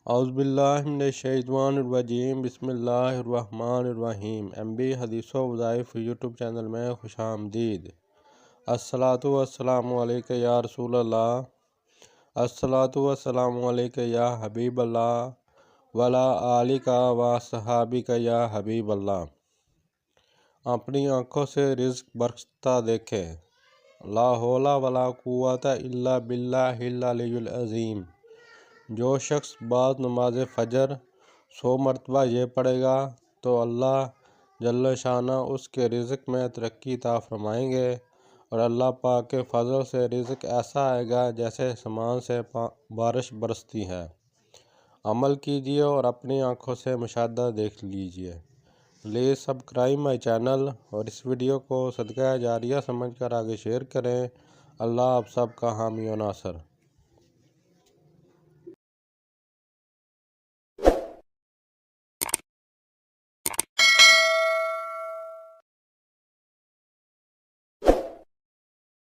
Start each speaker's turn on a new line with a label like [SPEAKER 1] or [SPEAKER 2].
[SPEAKER 1] اعوذ باللہ من الشیطان الرجیم، بسم اللہ الرحمن الرحیم۔ MB حدیث و وظائف یوٹیوب چینل میں خوش آمدید۔ الصلاۃ والسلام علیک یا رسول اللہ، الصلاۃ والسلام علیک یا حبیب اللہ، وعلی آلک و صحابک یا حبیب اللہ۔ اپنی آنکھوں سے رزق برستا دیکھیں۔ لا حول ولا قوت الا باللہ العلی العظیم۔ جو شخص بعد نماز فجر 100 مرتبہ یہ پڑھے گا تو اللہ جل شانہ اس کے رزق میں ترقی عطا فرمائیں گے، اور اللہ پاک کے فضل سے رزق ایسا آئے گا جیسے آسمان سے بارش برستی ہے۔ عمل کیجیے اور اپنی آنکھوں سے مشاہدہ دیکھ لیجیے۔ پلیز سبسکرائب مائی چینل اور اس ویڈیو کو صدقہ جاریہ سمجھ کر آگے شیئر کریں۔ اللہ آپ سب کا حامی و ناصر۔